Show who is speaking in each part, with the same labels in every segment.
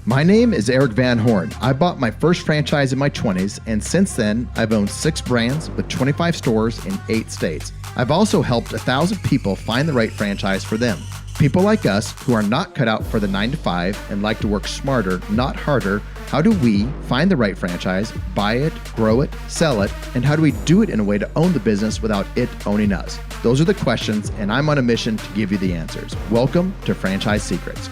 Speaker 1: My name is Erik Van Horn. I bought my first franchise in my 20s, and since then, I've owned 6 brands with 25 stores in 8 states. I've also helped 1,000 people find the right franchise for them. People like us who are not cut out for the 9-to-5 and like to work smarter, not harder. How do we find the right franchise, buy it, grow it, sell it, and how do we do it in a way to own the business without it owning us? Those are the questions, and I'm on a mission to give you the answers. Welcome to Franchise Secrets.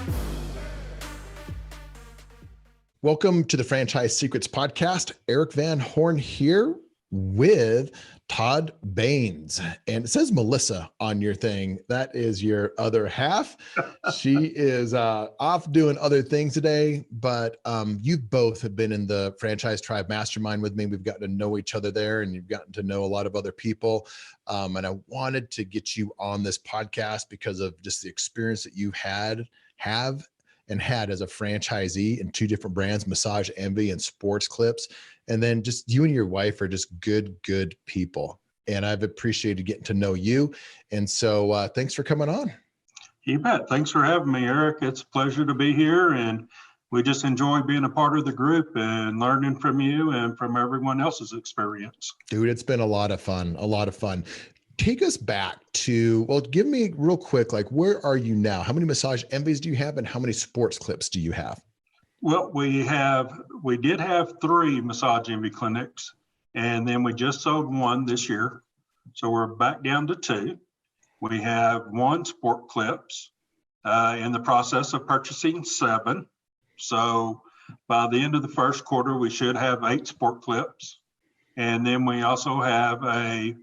Speaker 1: Welcome to the Franchise Secrets podcast. Erik Van Horn here with Todd Bains. And it says Melissa on your thing. That is your other half. She is off doing other things today, but you both have been in the Franchise Tribe Mastermind with me. We've gotten to know each other there, and you've gotten to know a lot of other people. And I wanted to get you on this podcast because of just the experience that you had as a franchisee in 2 different brands, Massage Envy and Sports Clips. And then just you and your wife are just good people. And I've appreciated getting to know you. And so thanks for coming on.
Speaker 2: You bet. Thanks for having me, Erik. It's a pleasure to be here. And we just enjoy being a part of the group and learning from you and from everyone else's experience.
Speaker 1: Dude, it's been a lot of fun. Take us back to, well, give me real quick, like, where are you now? How many Massage Envies do you have, and how many Sports Clips do you have?
Speaker 2: Well, we did have 3 Massage Envy clinics, and then we just sold 1 this year. So we're back down to 2. We have 1 Sport Clips, in the process of purchasing 7. So by the end of the first quarter, we should have 8 Sport Clips. And then we also have a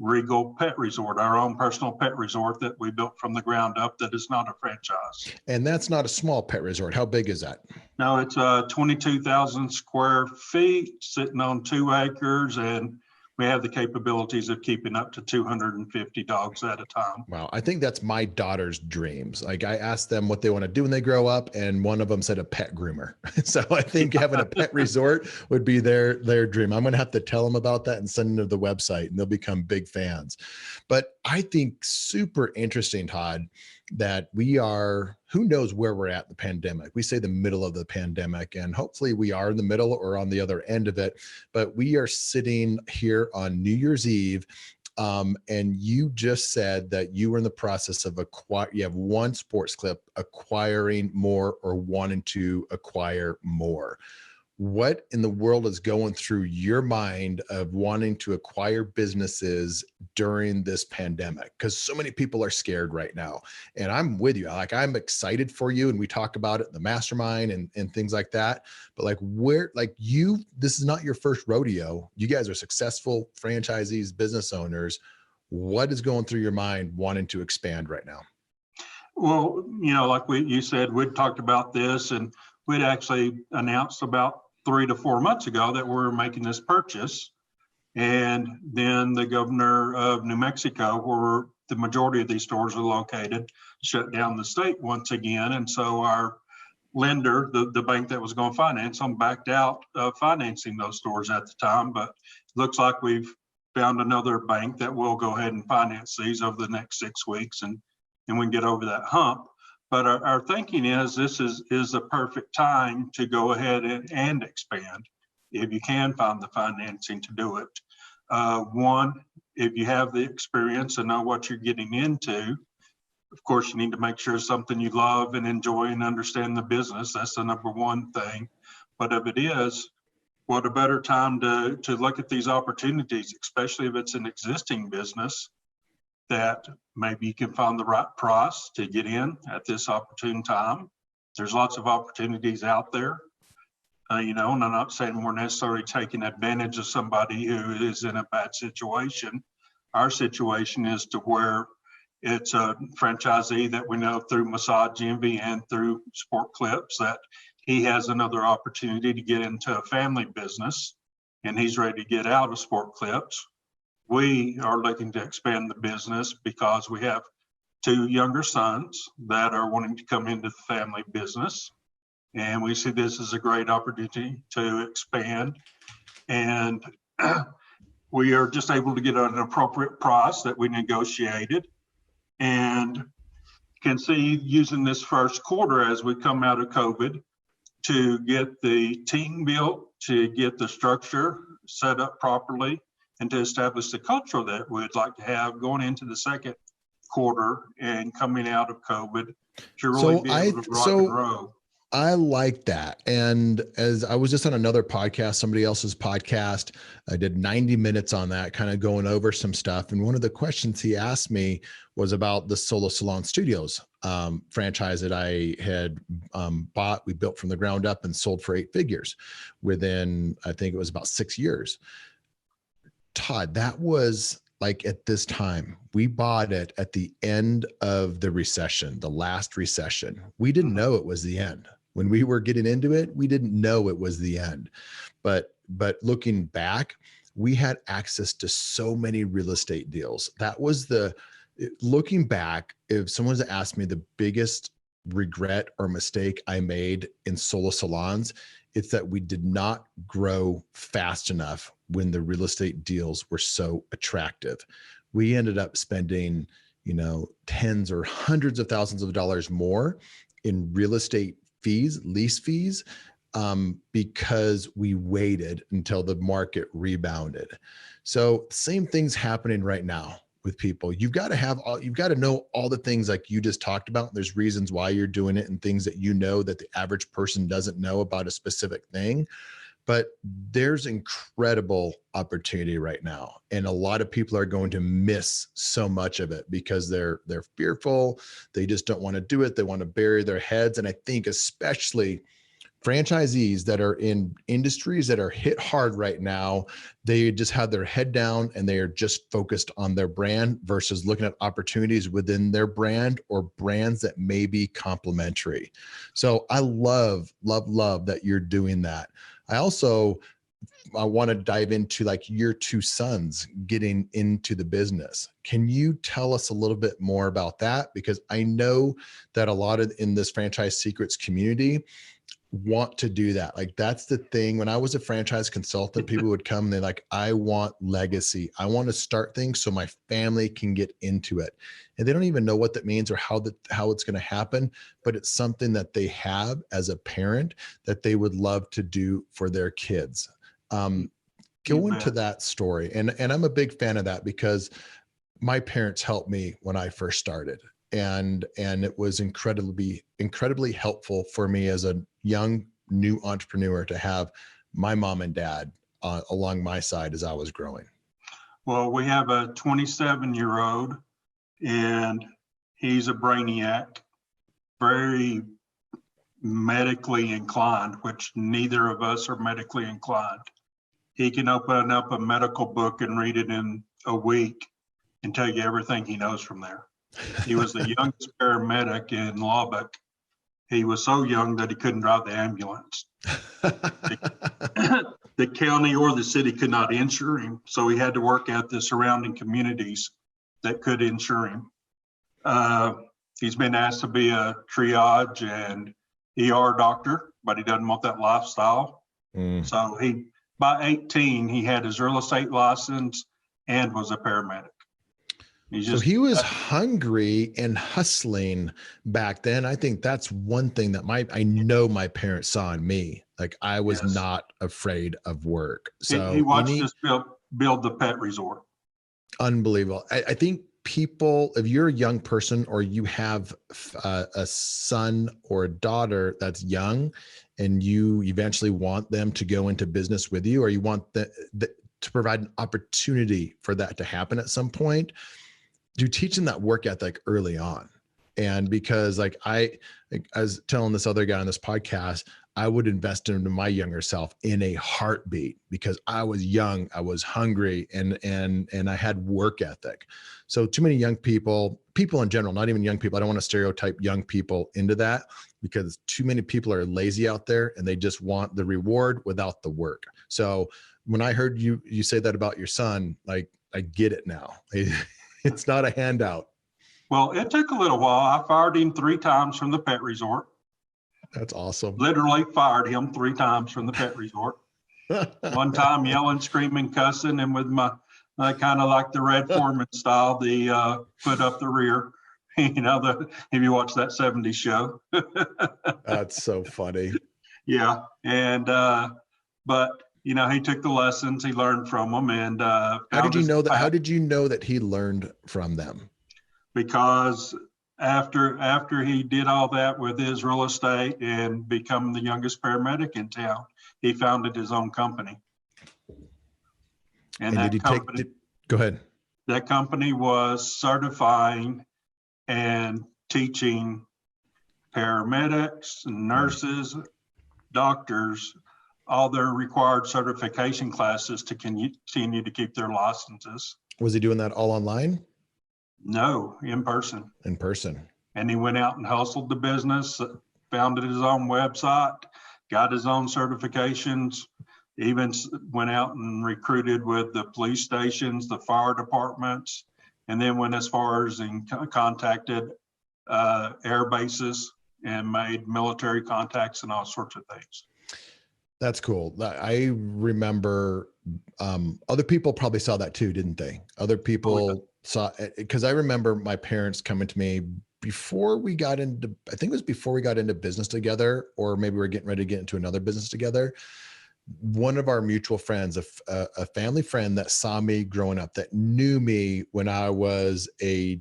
Speaker 2: Regal Pet Resort, our own personal pet resort that we built from the ground up that is not a franchise.
Speaker 1: And that's not a small pet resort. How big is that?
Speaker 2: No, it's 22,000 square feet sitting on 2 acres, and we have the capabilities of keeping up to 250 dogs at a time.
Speaker 1: Wow. I think that's my daughter's dreams. Like, I asked them what they want to do when they grow up, and one of them said a pet groomer. So I think having a pet resort would be their dream. I'm going to have to tell them about that and send them to the website, and they'll become big fans. But I think super interesting, Todd, that we are, who knows where we're at in the pandemic. We say the middle of the pandemic, and hopefully we are in the middle or on the other end of it, but we are sitting here on New Year's Eve. And you just said that you were in the process of you have 1 Sports Clip, acquiring more, or wanting to acquire more. What in the world is going through your mind of wanting to acquire businesses during this pandemic? Because so many people are scared right now. And I'm with you. Like, I'm excited for you. And we talk about it in the mastermind and things like that. But this is not your first rodeo. You guys are successful franchisees, business owners. What is going through your mind wanting to expand right now?
Speaker 2: Well, like you said, we'd talked about this, and we'd actually announced about 3 to 4 months ago that we're making this purchase. And then the governor of New Mexico, where the majority of these stores are located, shut down the state once again. And so our lender, the bank that was going to finance them, backed out of financing those stores at the time. But it looks like we've found another bank that will go ahead and finance these over the next 6 weeks, and we can get over that hump. But our thinking is this is a perfect time to go ahead and expand if you can find the financing to do it. 1, if you have the experience and know what you're getting into, of course, you need to make sure it's something you love and enjoy and understand the business. That's the number 1 thing. But if it is, what a better time to look at these opportunities, especially if it's an existing business that maybe you can find the right price to get in at this opportune time. There's lots of opportunities out there, and I'm not saying we're necessarily taking advantage of somebody who is in a bad situation. Our situation is to where it's a franchisee that we know through Massage Envy and through Sport Clips that he has another opportunity to get into a family business, and he's ready to get out of Sport Clips. We are looking to expand the business because we have 2 younger sons that are wanting to come into the family business. And we see this as a great opportunity to expand. And we are just able to get an appropriate price that we negotiated, and can see using this first quarter as we come out of COVID to get the team built, to get the structure set up properly, and to establish the culture that we'd like to have going into the second quarter and coming out of COVID to really be able to rock and roll.
Speaker 1: I like that. And as I was just on another podcast, somebody else's podcast, I did 90 minutes on that, kind of going over some stuff. And one of the questions he asked me was about the Solo Salon Studios franchise that I had bought. We built from the ground up and sold for 8 figures within, I think it was about 6 years. Todd, that was like at this time, we bought it at the end of the recession, the last recession. We didn't know it was the end. When we were getting into it, we didn't know it was the end. But looking back, we had access to so many real estate deals. That was looking back, if someone's asked me the biggest regret or mistake I made in solo salons, it's that we did not grow fast enough when the real estate deals were so attractive. We ended up spending, tens or hundreds of thousands of dollars more in real estate fees, lease fees, because we waited until the market rebounded. So same thing's happening right now with people. You've got to know all the things like you just talked about. There's reasons why you're doing it and things that that the average person doesn't know about a specific thing. But there's incredible opportunity right now. And a lot of people are going to miss so much of it because they're fearful. They just don't want to do it. They want to bury their heads. And I think especially franchisees that are in industries that are hit hard right now, they just have their head down and they are just focused on their brand versus looking at opportunities within their brand or brands that may be complementary. So I love that you're doing that. I want to dive into like your 2 sons getting into the business. Can you tell us a little bit more about that? Because I know that a lot in this Franchise Secrets community want to do that. Like that's the thing. When I was a franchise consultant, people would come and they're like, I want legacy. I want to start things so my family can get into it. And they don't even know what that means or how it's going to happen, but it's something that they have as a parent that they would love to do for their kids. Go into that story. And I'm a big fan of that because my parents helped me when I first started. And it was incredibly helpful for me as a young new entrepreneur to have my mom and dad along my side as I was growing.
Speaker 2: Well, we have a 27-year-old and he's a brainiac, very medically inclined, which neither of us are medically inclined. He can open up a medical book and read it in a week and tell you everything he knows from there. He was the youngest paramedic in Lubbock. He was so young that he couldn't drive the ambulance. The county or the city could not insure him, so he had to work at the surrounding communities that could insure him. He's been asked to be a triage and ER doctor, but he doesn't want that lifestyle. So by 18, he had his real estate license and was a paramedic.
Speaker 1: So he was hungry and hustling back then. I think that's one thing that I know my parents saw in me. Like I was not afraid of work. So
Speaker 2: he watched us build the pet resort.
Speaker 1: Unbelievable. I think people, if you're a young person or you have a son or a daughter that's young and you eventually want them to go into business with you, or you want to provide an opportunity for that to happen at some point, do teach them that work ethic early on. And because like I was telling this other guy on this podcast, I would invest into my younger self in a heartbeat because I was young, I was hungry, and I had work ethic. So too many young people in general, not even young people, I don't want to stereotype young people into that because too many people are lazy out there and they just want the reward without the work. So when I heard you say that about your son, like I get it now. It's not a handout.
Speaker 2: Well, it took a little while. I fired him 3 times from the pet resort.
Speaker 1: That's awesome.
Speaker 2: Literally fired him 3 times from the pet resort. One time yelling, screaming, cussing, and with my kind of like the Red Foreman style, the foot up the rear. If you watch that 70s show.
Speaker 1: That's so funny.
Speaker 2: Yeah. And, but, you know, he took the lessons, he learned from them, and
Speaker 1: How did
Speaker 2: found
Speaker 1: you
Speaker 2: his
Speaker 1: know that? How
Speaker 2: path.
Speaker 1: did you know that he learned from them?
Speaker 2: Because after he did all that with his real estate and become the youngest paramedic in town, he founded his own company. And
Speaker 1: And did
Speaker 2: that
Speaker 1: he
Speaker 2: company,
Speaker 1: go ahead.
Speaker 2: that company was certifying and teaching paramedics, nurses, doctors, all their required certification classes to continue to keep their licenses.
Speaker 1: Was he doing that all online?
Speaker 2: No, in person.
Speaker 1: In person.
Speaker 2: And he went out and hustled the business, founded his own website, got his own certifications, even went out and recruited with the police stations, the fire departments, and then went as far as and contacted air bases and made military contacts and all sorts of things.
Speaker 1: That's cool. I remember other people probably saw that too, didn't they? Other people saw it, because I remember my parents coming to me before we got into, I think it was before we got into business together, or maybe we're getting ready to get into another business together. One of our mutual friends, a family friend that saw me growing up, that knew me when I was a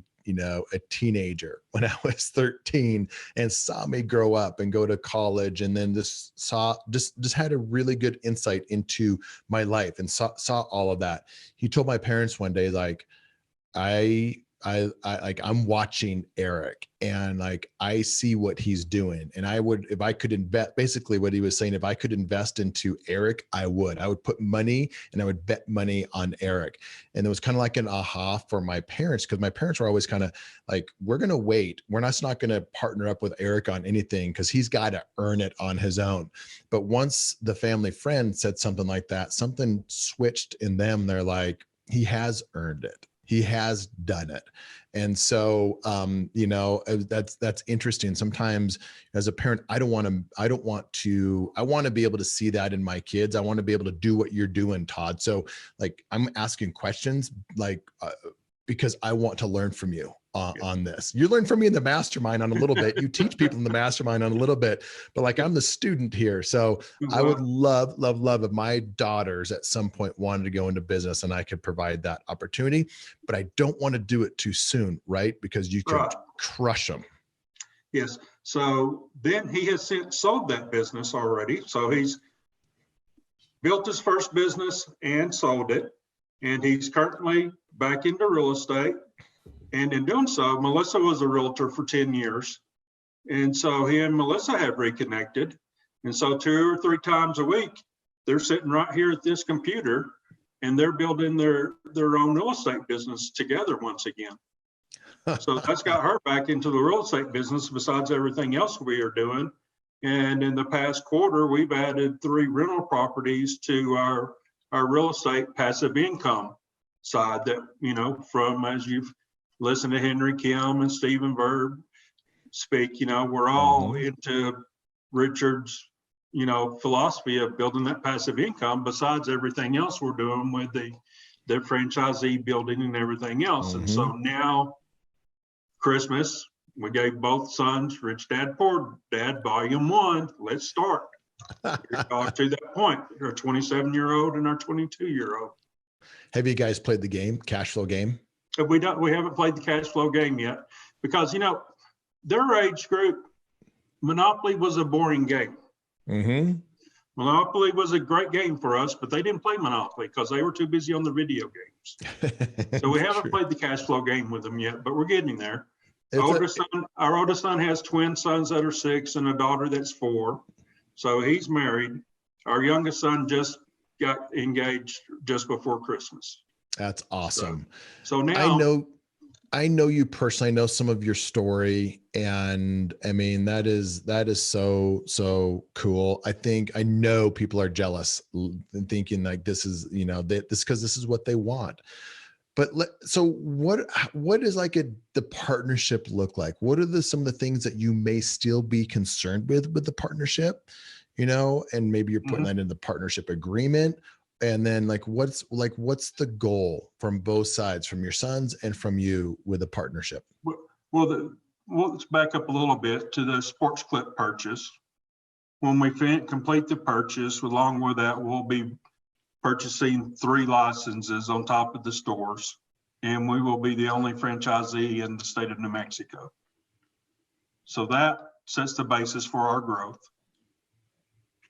Speaker 1: teenager, when I was 13, and saw me grow up and go to college, and then just had a really good insight into my life and saw all of that. He told my parents one day, like, I'm watching Erik, and like, I see what he's doing. And if I could invest, basically what he was saying, if I could invest into Erik, I would put money and I would bet money on Erik. And it was kind of like an aha for my parents, because my parents were always kind of like, we're going to wait. We're not going to partner up with Erik on anything, because he's got to earn it on his own. But once the family friend said something like that, something switched in them. They're like, he has earned it. He has done it. And so, that's interesting. Sometimes as a parent, I want to be able to see that in my kids. I want to be able to do what you're doing, Todd. So like, I'm asking questions, like, because I want to learn from you on this. You learn from me in the mastermind on a little bit. You teach people in the mastermind on a little bit, but like, I'm the student here. So I would love if my daughters at some point wanted to go into business and I could provide that opportunity, but I don't want to do it too soon, right? Because you could crush them.
Speaker 2: Yes. So then he has since sold that business already. So he's built his first business and sold it. And he's currently back into real estate. And in doing so, Melissa was a realtor for 10 years. And so he and Melissa have reconnected. And so 2 or 3 times a week, they're sitting right here at this computer and they're building their own real estate business together once again. So that's got her back into the real estate business besides everything else we are doing. And in the past quarter, we've added 3 rental properties to our real estate passive income side that, from, as you've listened to Henry Kim and Stephen Verb speak, we're all into Richard's, philosophy of building that passive income besides everything else we're doing with the franchisee building and everything else. And so now Christmas, we gave both sons Rich Dad Poor Dad Volume 1. Let's start. To that point, our 27-year-old and our 22-year-old.
Speaker 1: Have you guys played the game, cash flow game?
Speaker 2: We haven't played the cash flow game yet, because their age group, Monopoly was a boring game. Monopoly was a great game for us, but they didn't play Monopoly because they were too busy on the video games. So we haven't played the cash flow game with them yet, but we're getting there. Our oldest son has twin sons that are 6 and a daughter that's 4. So he's married. Our youngest son just got engaged just before Christmas.
Speaker 1: That's awesome.
Speaker 2: So now
Speaker 1: I know you personally. I know some of your story, and I mean, that is so cool. I know people are jealous and thinking like, this is, because this is what they want. But so what is the partnership look like? What are some of the things that you may still be concerned with the partnership, and maybe you're putting that in the partnership agreement? And then what's the goal from both sides, from your sons and from you, with a partnership?
Speaker 2: Well, let's back up a little bit to the sports clip purchase. when we complete the purchase, along with that, we'll be purchasing 3 licenses on top of the stores, and we will be the only franchisee in the state of New Mexico. So that sets the basis for our growth.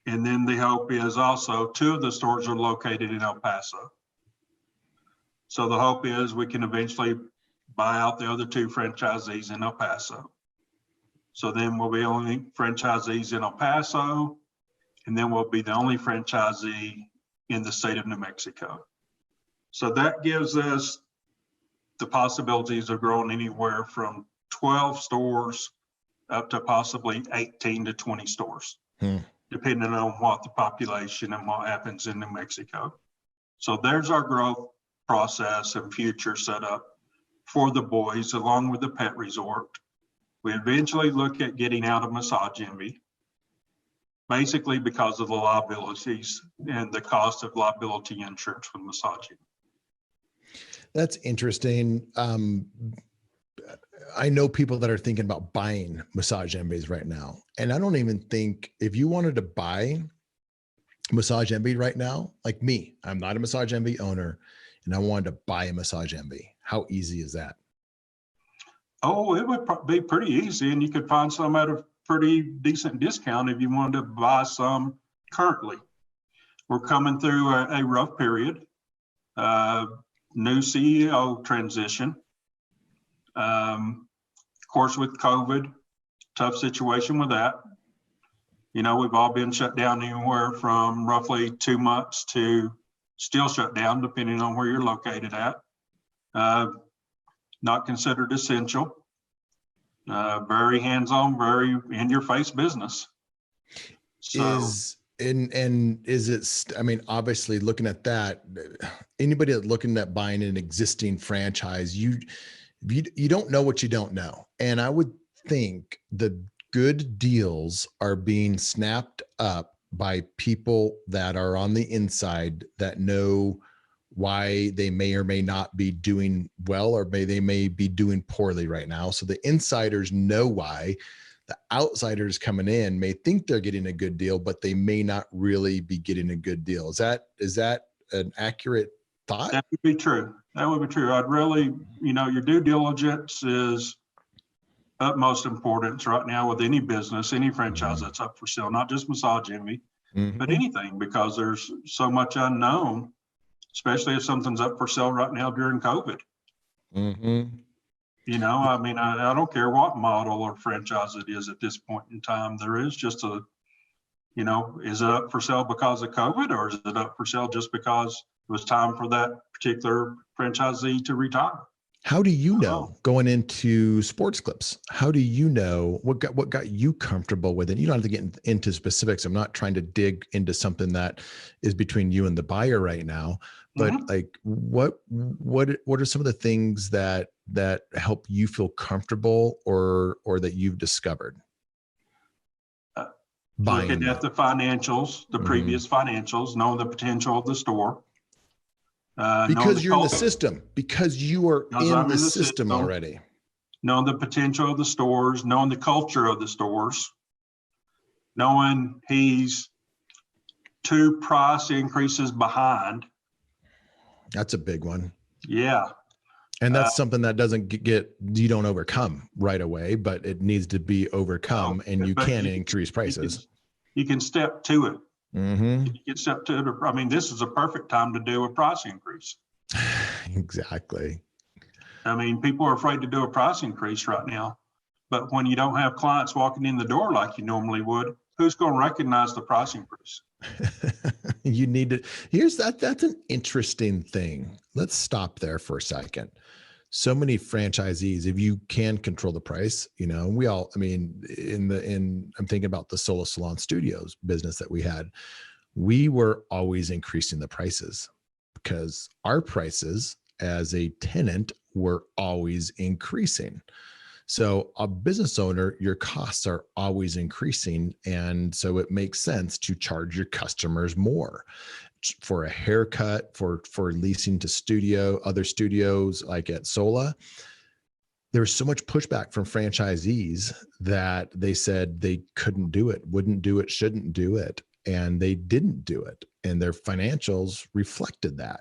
Speaker 2: And then the hope is also 2 of the stores are located in El Paso. So the hope is we can eventually buy out the other 2 franchisees in El Paso. So then we'll be only franchisees in El Paso, and then we'll be the only franchisee in the state of New Mexico. So that gives us the possibilities of growing anywhere from 12 stores up to possibly 18 to 20 stores, depending on what the population and what happens in New Mexico. So there's our growth process and future setup for the boys, along with the pet resort. We eventually look at getting out of Massage Envy, basically because of the liabilities and the cost of liability insurance with Massage Envy.
Speaker 1: That's interesting. I know people that are thinking about buying Massage Envies right now. And I don't even think if you wanted to buy Massage Envy right now, like me, I'm not a Massage Envy owner, and I wanted to buy a Massage Envy. How easy is that?
Speaker 2: Oh, it would be pretty easy, and you could find some at a pretty decent discount if you wanted to buy some currently. We're coming through a rough period, new CEO transition. Of course, with COVID, tough situation with that. You know, we've all been shut down anywhere from roughly 2 months to still shut down, depending on where you're located at. Not considered essential, very hands-on, very in-your-face business. So,
Speaker 1: is it, I mean, obviously looking at that, anybody that's looking at buying an existing franchise, you don't know what you don't know. And I would think the good deals are being snapped up by people that are on the inside that know why they may or may not be doing well, or they may be doing poorly right now. So the insiders know why. The outsiders coming in may think they're getting a good deal, but they may not really be getting a good deal. Is that an accurate thought?
Speaker 2: that would be true. That would be true. I'd really, your due diligence is utmost importance right now with any business, any franchise that's up for sale, not just Massage Envy, but anything, because there's so much unknown, especially if something's up for sale right now during COVID. I mean, I don't care what model or franchise it is at this point in time. There is just is it up for sale because of COVID, or is it up for sale just because it was time for that particular franchisee to retire?
Speaker 1: How do you know going into sports clips? How do you know what got you comfortable with it? You don't have to get into specifics. I'm not trying to dig into something that is between you and the buyer right now, but like what are some of the things that help you feel comfortable or that you've discovered?
Speaker 2: Looking at the financials, the previous financials, knowing the potential of the store.
Speaker 1: Because you're in the system, because you are in the system already.
Speaker 2: Knowing the potential of the stores, knowing the culture of the stores, knowing he's 2 price increases behind.
Speaker 1: That's a big one.
Speaker 2: Yeah.
Speaker 1: And that's something that you don't overcome right away, but it needs to be overcome, and you can increase prices.
Speaker 2: You can step to it. You can step to it. I mean, this is a perfect time to do a price increase.
Speaker 1: Exactly.
Speaker 2: I mean, people are afraid to do a price increase right now, but when you don't have clients walking in the door like you normally would, who's going to recognize the price increase?
Speaker 1: You need to, that's an interesting thing. Let's stop there for a second. So many franchisees, if you can control the price, I'm thinking about the Solo Salon Studios business that we had. We were always increasing the prices because our prices as a tenant were always increasing. So a business owner, your costs are always increasing. And so it makes sense to charge your customers more for a haircut, for leasing to other studios like at Sola. there was so much pushback from franchisees that they said they couldn't do it, wouldn't do it, shouldn't do it. And they didn't do it. And their financials reflected that.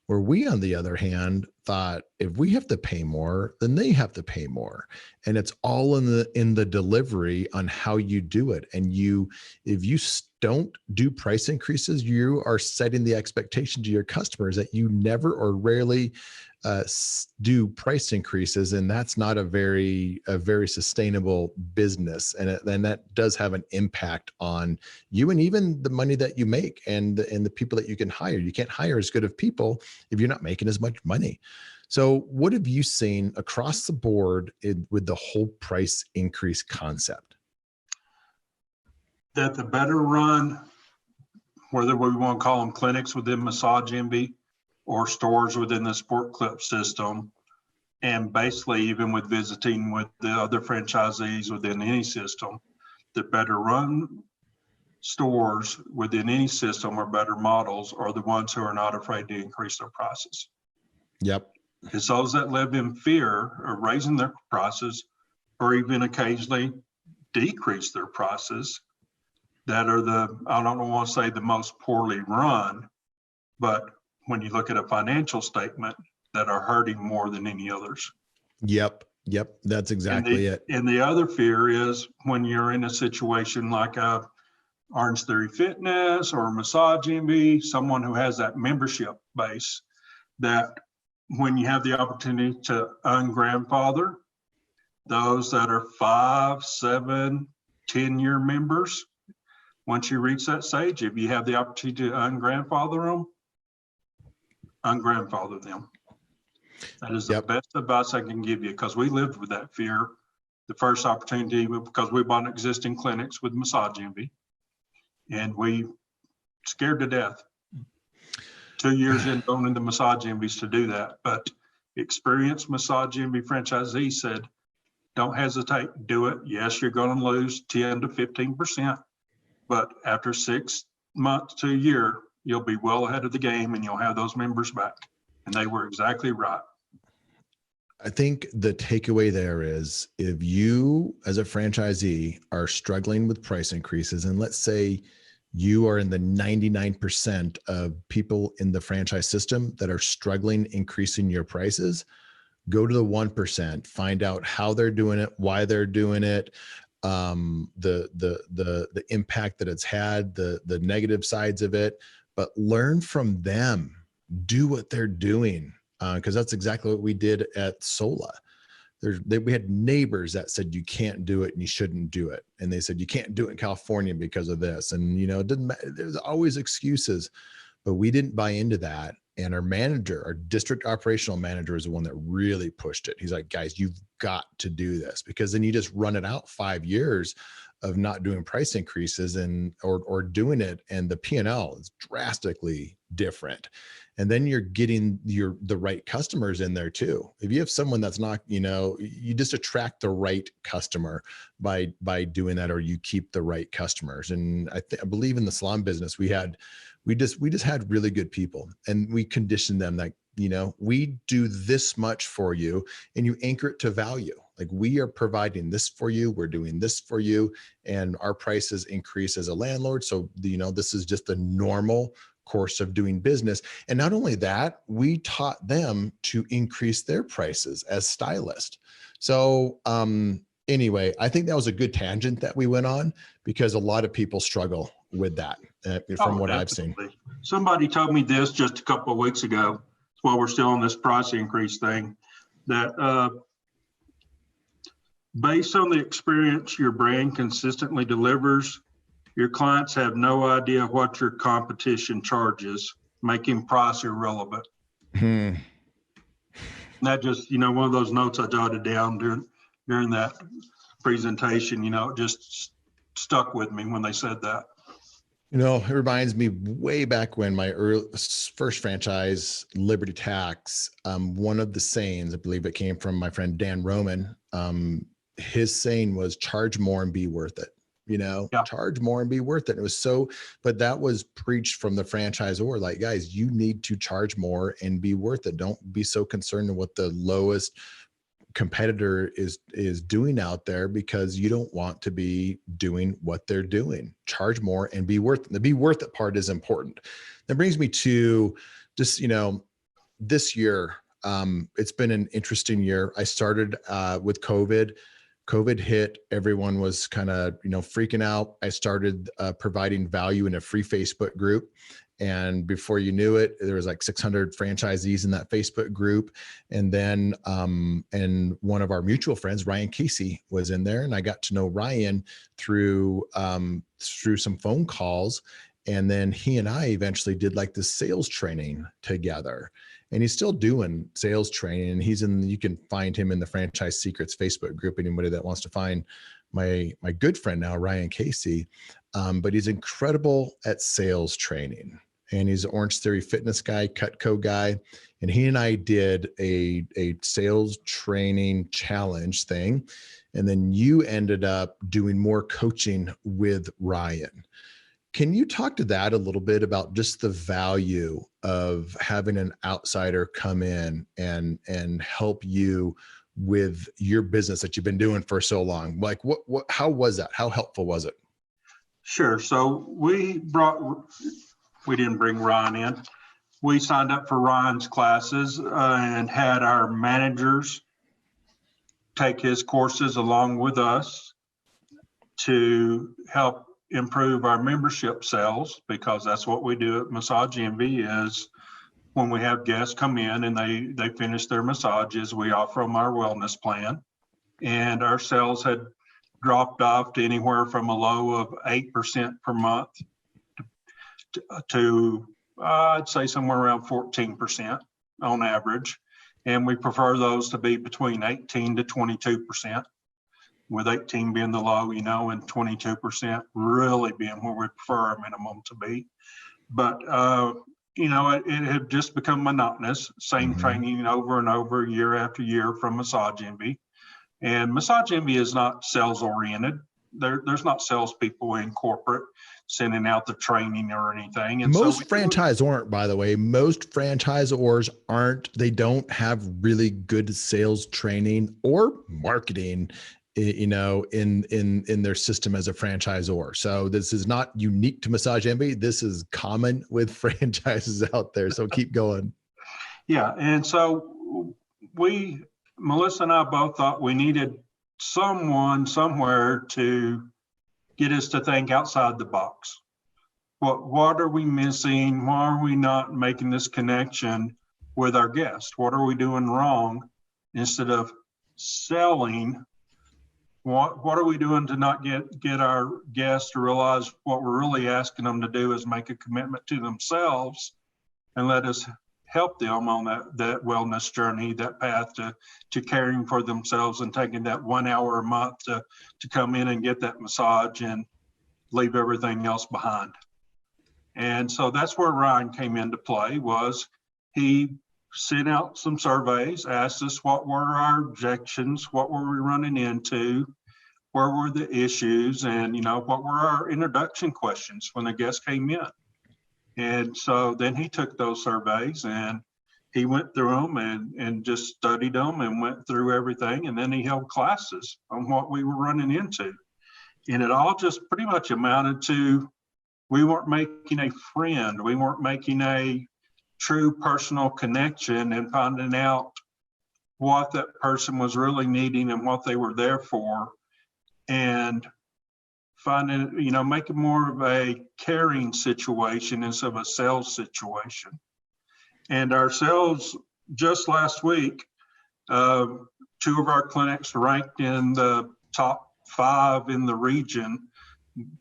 Speaker 1: Where we, on the other hand, thought if we have to pay more, then they have to pay more. And it's all in the delivery on how you do it. And if you don't do price increases, you are setting the expectation to your customers that you never or rarely do price increases, and that's not a very sustainable business, and that does have an impact on you and even the money that you make and the people that you can hire. You can't hire as good of people if you're not making as much money. So what have you seen across the board with the whole price increase concept?
Speaker 2: That the better run, whether we want to call them clinics within Massage Envy or stores within the Sport Clip system, and basically even with visiting with the other franchisees within any system, the better run stores within any system or better models are the ones who are not afraid to increase their prices.
Speaker 1: Yep.
Speaker 2: It's those that live in fear of raising their prices or even occasionally decrease their prices that are I don't want to say the most poorly run, but when you look at a financial statement, that are hurting more than any others.
Speaker 1: Yep. That's exactly it.
Speaker 2: And the other fear is when you're in a situation like a Orange Theory Fitness or Massage Envy, someone who has that membership base, that when you have the opportunity to ungrandfather those that are 5, 7, 10-year members, once you reach that stage, if you have the opportunity to ungrandfather them. That is the best advice I can give you, because we lived with that fear the first opportunity, because we bought existing clinics with Massage Envy, and we scared to death 2 years in going into Massage Envies to do that. But experienced Massage Envy franchisees said, don't hesitate, do it. Yes, you're going to lose 10 to 15%, but after 6 months to a year, you'll be well ahead of the game and you'll have those members back. And they were exactly right.
Speaker 1: I think the takeaway there is, if you as a franchisee are struggling with price increases, and let's say you are in the 99% of people in the franchise system that are struggling increasing your prices, go to the 1%, find out how they're doing it, why they're doing it, the impact that it's had, the negative sides of it, but learn from them. Do what they're doing, because that's exactly what we did at Sola. We had neighbors that said you can't do it and you shouldn't do it, and they said you can't do it in California because of this, and it didn't matter. There's always excuses, but we didn't buy into that. And our district operational manager is the one that really pushed it. He's like, guys, you've got to do this, because then you just run it out 5 years of not doing price increases or doing it, and the P&L is drastically different. And then you're getting the right customers in there too. If you have someone that's not, you just attract the right customer by doing that, or you keep the right customers. And I believe in the salon business, we just had really good people, and we conditioned them that, we do this much for you, and you anchor it to value. Like, we are providing this for you, we're doing this for you, and our prices increase as a landlord. So, this is just the normal course of doing business. And not only that, we taught them to increase their prices as stylists. So, anyway, I think that was a good tangent that we went on, because a lot of people struggle with that from what I've seen.
Speaker 2: Somebody told me this just a couple of weeks ago, while we're still on this price increase thing, that based on the experience your brand consistently delivers, your clients have no idea what your competition charges, making price irrelevant. That just, one of those notes I jotted down during that presentation, it just stuck with me when they said that.
Speaker 1: It reminds me way back when my first franchise, Liberty Tax, one of the sayings, I believe it came from my friend Dan Roman. His saying was, charge more and be worth it. Charge more and be worth it. It was but that was preached from the franchisor. Like, guys, you need to charge more and be worth it. Don't be so concerned with what the lowest competitor is doing out there, because you don't want to be doing what they're doing. Charge more and be worth it. The be worth it part is important. That brings me to just, this year, it's been an interesting year. I started with COVID. COVID hit, everyone was kind of, freaking out. I started providing value in a free Facebook group. And before you knew it, there was like 600 franchisees in that Facebook group. And then, and one of our mutual friends, Ryan Casey, was in there. And I got to know Ryan through some phone calls. And then he and I eventually did like this sales training together. And he's still doing sales training. And you can find him in the Franchise Secrets Facebook group, anybody that wants to find my good friend now, Ryan Casey. But he's incredible at sales training. And he's an Orange Theory fitness guy, Cutco guy. And he and I did a sales training challenge thing. And then you ended up doing more coaching with Ryan. Can you talk to that a little bit about just the value of having an outsider come in and help you with your business that you've been doing for so long? Like how was that? How helpful was it?
Speaker 2: Sure. So we didn't bring Ryan in. We signed up for Ryan's classes and had our managers take his courses along with us to help improve our membership sales, because that's what we do at Massage Envy. Is when we have guests come in and they finish their massages, we offer them our wellness plan. And our sales had dropped off to anywhere from a low of 8% per month to I'd say somewhere around 14% on average. And we prefer those to be between 18 to 22%, with 18 being the low, and 22% really being where we prefer our minimum to be. But, it had just become monotonous, same training over and over, year after year from Massage Envy. And Massage Envy is not sales oriented. There's not salespeople in corporate sending out the training or anything. And
Speaker 1: most franchisors aren't, by the way. Most franchisors aren't. They don't have really good sales training or marketing, in their system as a franchisor. So this is not unique to Massage Envy. This is common with franchises out there. So keep going.
Speaker 2: Yeah. And so Melissa and I both thought we needed someone somewhere to get us to think outside the box. What are we missing? Why are we not making this connection with our guests? What are we doing wrong? Instead of selling, what are we doing to not get our guests to realize what we're really asking them to do is make a commitment to themselves and let us help them on that wellness journey, that path to caring for themselves, and taking that 1 hour a month to come in and get that massage and leave everything else behind. And so that's where Ryan came into play. Was he sent out some surveys, asked us what were our objections, what were we running into, where were the issues, and what were our introduction questions when the guests came in. And so then he took those surveys and he went through them and just studied them and went through everything. And then he held classes on what we were running into. And it all just pretty much amounted to, we weren't making a friend. We weren't making a true personal connection and finding out what that person was really needing and what they were there for. And finding, make it more of a caring situation instead of a sales situation. And our sales, just last week, 2 of our clinics ranked in the top 5 in the region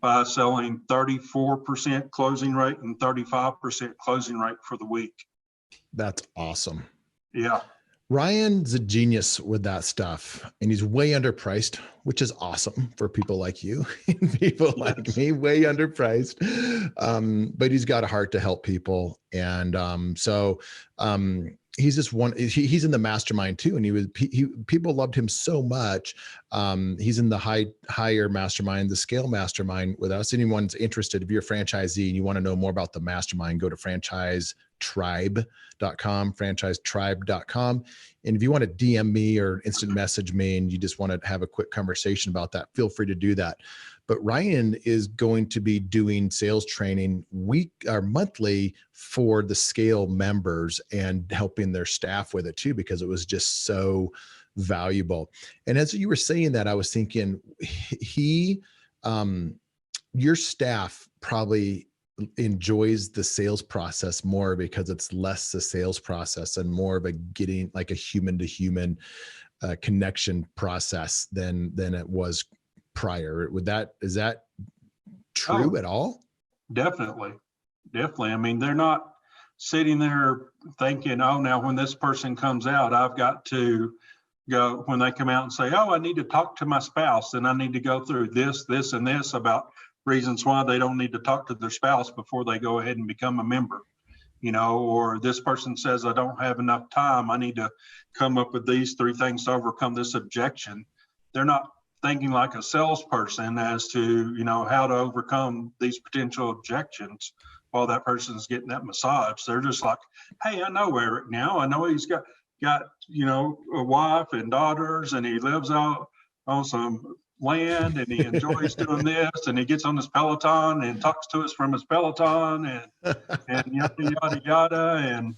Speaker 2: by selling 34% closing rate and 35% closing rate for the week.
Speaker 1: That's awesome.
Speaker 2: Yeah.
Speaker 1: Ryan's a genius with that stuff, and he's way underpriced, which is awesome for people like you and people like me, way underpriced. But he's got a heart to help people. And he's just one, he's in the mastermind too. And people loved him so much. He's in the higher mastermind, the scale mastermind with us. Anyone's interested, if you're a franchisee and you want to know more about the mastermind, go to Franchise franchisetribe.com. And if you want to DM me or instant message me and you just want to have a quick conversation about that, feel free to do that. But Ryan is going to be doing sales training monthly for the Scale members and helping their staff with it too, because it was just so valuable. And as you were saying that, I was thinking your staff probably enjoys the sales process more because it's less the sales process and more of a getting like a human to human connection process than it was prior. Is that true at all?
Speaker 2: Definitely. I mean, they're not sitting there thinking, oh, now when this person comes out, I've got to go, when they come out and say, oh, I need to talk to my spouse and I need to go through this, and this about reasons why they don't need to talk to their spouse before they go ahead and become a member, or this person says, I don't have enough time. I need to come up with these 3 things to overcome this objection. They're not thinking like a salesperson as to, how to overcome these potential objections while that person's getting that massage. They're just like, hey, I know Erik now. I know he's got, a wife and daughters, and he lives out on some land, and he enjoys doing this, and he gets on his Peloton and talks to us from his Peloton, and yada, yada, yada. And,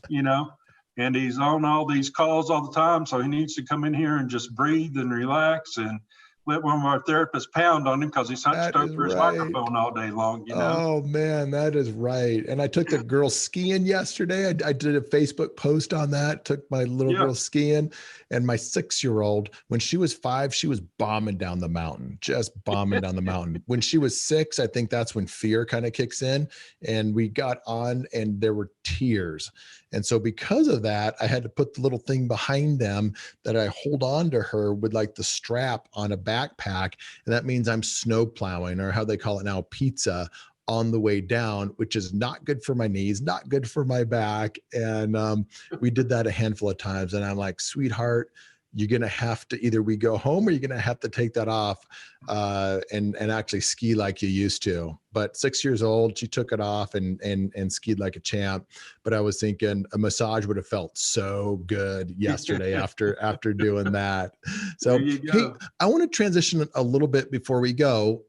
Speaker 2: and he's on all these calls all the time. So he needs to come in here and just breathe and relax and let one of our therapists pound on him because he's hunched over his microphone all day long,
Speaker 1: Oh man, that is right. And I took the girl skiing yesterday. I did a Facebook post on that, took my little girl skiing, and my 6-year-old, when she was 5, she was bombing down the mountain, just bombing down the mountain. When she was 6, I think that's when fear kind of kicks in, and we got on and there were tears. And so because of that, I had to put the little thing behind them that I hold on to her with like the strap on a backpack. And that means I'm snow plowing, or how they call it now, pizza, on the way down, which is not good for my knees, not good for my back. And we did that a handful of times. And I'm like, sweetheart, you're going to have to, either we go home or you're going to have to take that off and actually ski like you used to. But 6 years old, she took it off and skied like a champ. But I was thinking a massage would have felt so good yesterday after doing that. So, hey, I want to transition a little bit before we go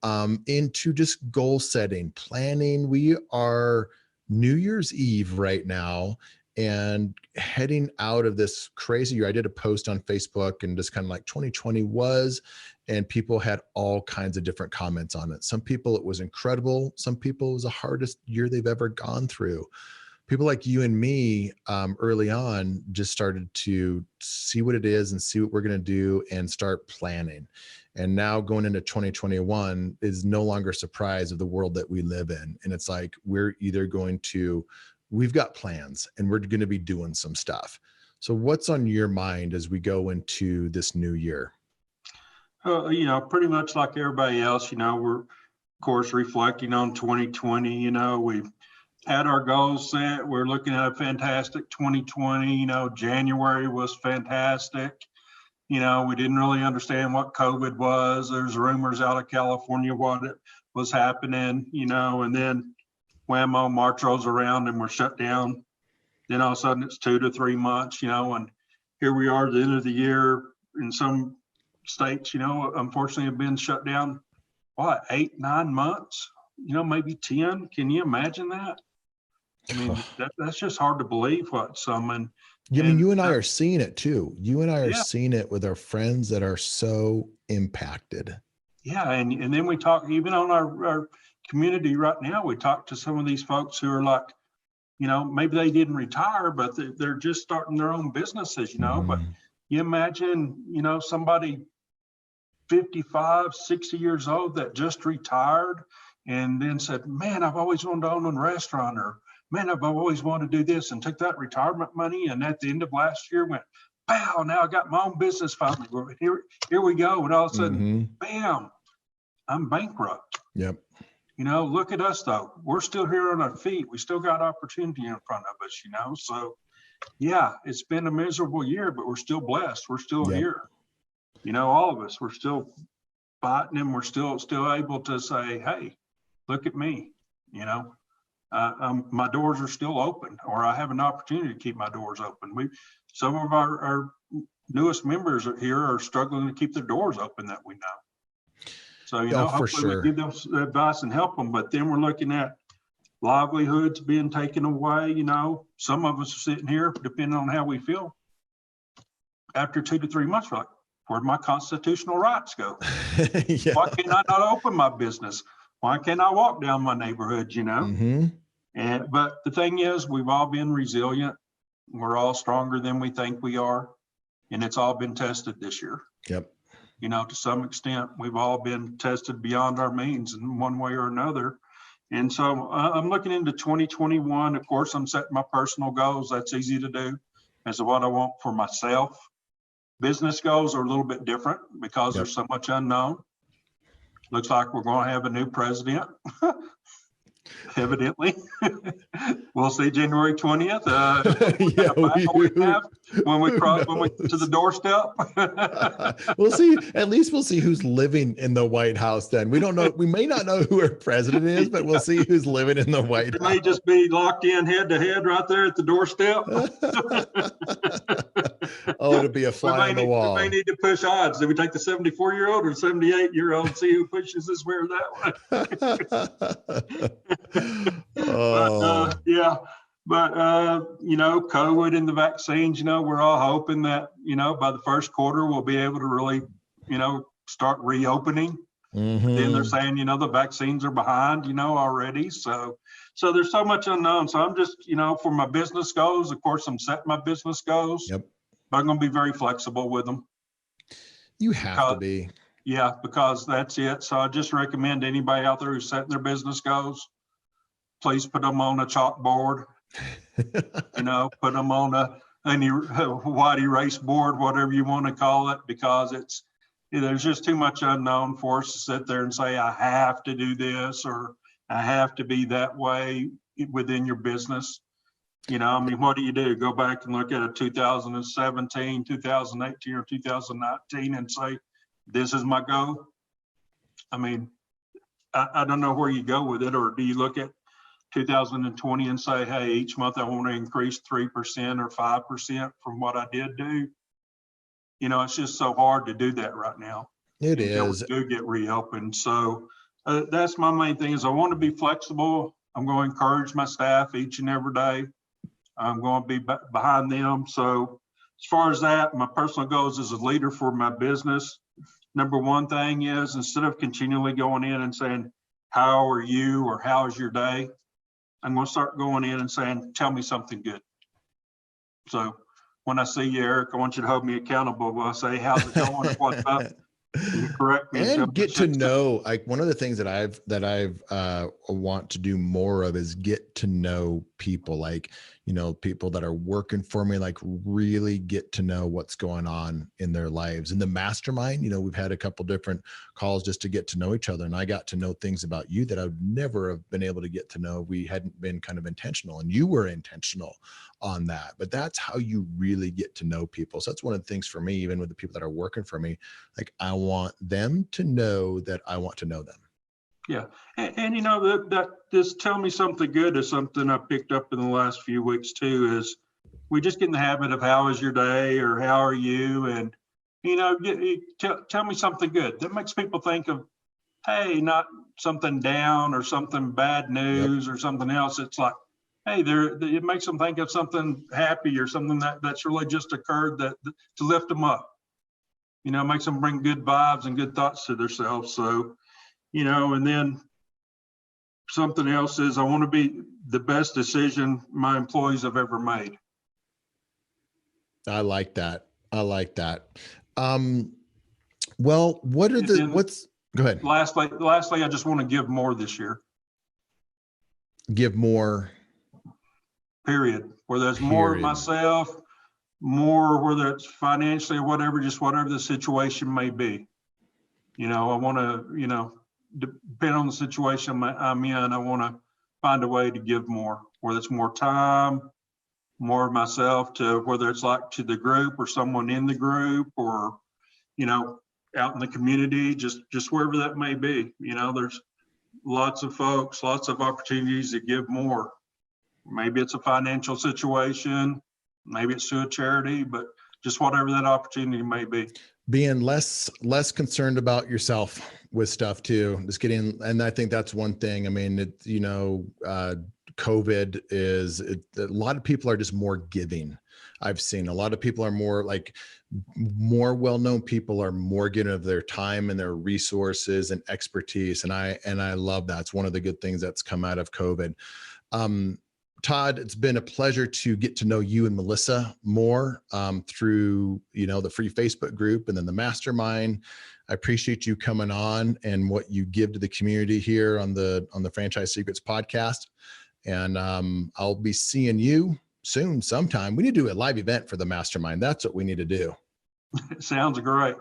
Speaker 1: into just goal setting, planning. We are New Year's Eve right now, and heading out of this crazy year. I did a post on Facebook and just kind of like 2020 was, and people had all kinds of different comments on it. Some people, it was incredible. Some people, it was the hardest year they've ever gone through. People like you and me early on just started to see what it is and see what we're going to do and start planning. And now going into 2021 is no longer a surprise of the world that we live in. And it's like, we've got plans and we're going to be doing some stuff. So what's on your mind as we go into this new year?
Speaker 2: Pretty much like everybody else, we're of course reflecting on 2020. We've had our goals set. We're looking at a fantastic 2020. January was fantastic. We didn't really understand what COVID was. There's rumors out of California what it was happening, and then whammo, March rolls around and we're shut down. Then all of a sudden it's 2 to 3 months, and here we are at the end of the year. In some states, unfortunately have been shut down, 8, 9 months, maybe 10. Can you imagine that? I mean, that's just hard to believe what some.
Speaker 1: You and I are seeing it too. You and I are seeing it with our friends that are so impacted.
Speaker 2: Yeah. And then we talk, even on our community right now, we talk to some of these folks who are like, maybe they didn't retire, but they're just starting their own businesses, but you imagine, somebody 55, 60 years old that just retired and then said, man, I've always wanted to own a restaurant, or man, I've always wanted to do this, and took that retirement money. And at the end of last year went, wow, now I got my own business finally. Here we go. And all of a sudden, bam, I'm bankrupt.
Speaker 1: Yep.
Speaker 2: Look at us though. We're still here on our feet. We still got opportunity in front of us, So yeah, it's been a miserable year, but we're still blessed. We're still here. All of us, we're still fighting, and we're still able to say, hey, look at me. my doors are still open, or I have an opportunity to keep my doors open. Some of our newest members here are struggling to keep their doors open that we know. So, hopefully
Speaker 1: sure.
Speaker 2: we give them advice and help them, but then we're looking at livelihoods being taken away. Some of us are sitting here, depending on how we feel, after 2 to 3 months, we're like, where'd my constitutional rights go?
Speaker 1: Yeah.
Speaker 2: Why can't I not open my business? Why can't I walk down my neighborhood,
Speaker 1: Mm-hmm.
Speaker 2: But the thing is, we've all been resilient. We're all stronger than we think we are. And it's all been tested this year.
Speaker 1: Yep.
Speaker 2: To some extent, we've all been tested beyond our means in one way or another. And so I'm looking into 2021. Of course, I'm setting my personal goals. That's easy to do as to what I want for myself. Business goals are a little bit different because there's so much unknown. Looks like we're going to have a new president, evidently. We'll see January 20th. When we to the doorstep.
Speaker 1: We'll see. At least we'll see who's living in the White House then. We don't know. We may not know who our president is, but we'll see who's living in the White House.
Speaker 2: It may just be locked in head to head right there at the doorstep.
Speaker 1: Oh, it'll be a fly on the wall.
Speaker 2: We may need to push odds. Do we take the 74-year-old or 78-year-old, see who pushes this way or that way? But COVID and the vaccines, we're all hoping that, by the first quarter, we'll be able to really, start reopening.
Speaker 1: Mm-hmm.
Speaker 2: Then they're saying, the vaccines are behind, already. So there's so much unknown. So I'm just, for my business goals, of course, I'm setting my business goals.
Speaker 1: Yep.
Speaker 2: But I'm going to be very flexible with them.
Speaker 1: You have to be.
Speaker 2: Yeah, because that's it. So I just recommend anybody out there who's setting their business goals, please put them on a chalkboard, put them on any white erase board, whatever you want to call it, because there's just too much unknown for us to sit there and say, I have to do this or I have to be that way within your business. What do? Go back and look at a 2017, 2018, or 2019 and say, this is my goal? I don't know where you go with it. Or do you look at 2020 and say, hey, each month I want to increase 3% or 5% from what I did do? It's just so hard to do that right now.
Speaker 1: It is.
Speaker 2: We do get reopened. So that's my main thing is I want to be flexible. I'm going to encourage my staff each and every day. I'm going to be behind them. So as far as that, my personal goals as a leader for my business, number one thing is instead of continually going in and saying, how are you or how's your day? I'm going to start going in and saying, tell me something good. So when I see you, Eric, I want you to hold me accountable. When I say, how's it going? What's up? You correct me
Speaker 1: and get to know. Like one of the things that I've want to do more of is get to know people. Like people that are working for me. Like really get to know what's going on in their lives. In the mastermind, we've had a couple different calls just to get to know each other, and I got to know things about you that I would never have been able to get to know if we hadn't been kind of intentional. And you were intentional on that. But that's how you really get to know people. So that's one of the things for me, even with the people that are working for me. Like I want them to know that I want to know them.
Speaker 2: Yeah. And that just tell me something good is something I picked up in the last few weeks too, is we just get in the habit of how is your day or how are you? And, tell me something good. That makes people think of, hey, not something down or something bad news or something else. It's like, hey, it makes them think of something happy or something that's really just occurred to lift them up. Makes them bring good vibes and good thoughts to themselves. So, and then something else is I want to be the best decision my employees have ever made.
Speaker 1: I like that. Well, go ahead.
Speaker 2: Lastly, I just want to give more this year.
Speaker 1: Give more.
Speaker 2: Period. Where there's more of myself, more whether it's financially or whatever, just whatever the situation may be. I want to, depending on the situation I'm in, I want to find a way to give more, whether it's more time, more of myself to whether it's like to the group or someone in the group or, out in the community, just wherever that may be. lots of folks, lots of opportunities to give more. Maybe it's a financial situation, maybe it's to a charity, but just whatever that opportunity may be.
Speaker 1: Being less concerned about yourself with stuff too. Just getting, and I think that's one thing. I mean, COVID a lot of people are just more giving. I've seen a lot of people are more well-known people are more giving of their time and their resources and expertise. And I love that. It's one of the good things that's come out of COVID. Todd, it's been a pleasure to get to know you and Melissa more through, the free Facebook group and then the mastermind. I appreciate you coming on and what you give to the community here on the Franchise Secrets podcast. And I'll be seeing you soon sometime. We need to do a live event for the mastermind. That's what we need to do.
Speaker 2: Sounds great.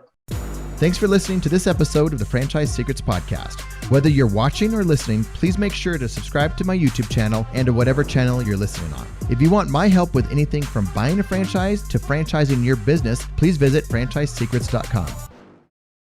Speaker 3: Thanks for listening to this episode of the Franchise Secrets podcast. Whether you're watching or listening, please make sure to subscribe to my YouTube channel and to whatever channel you're listening on. If you want my help with anything from buying a franchise to franchising your business, please visit franchisesecrets.com.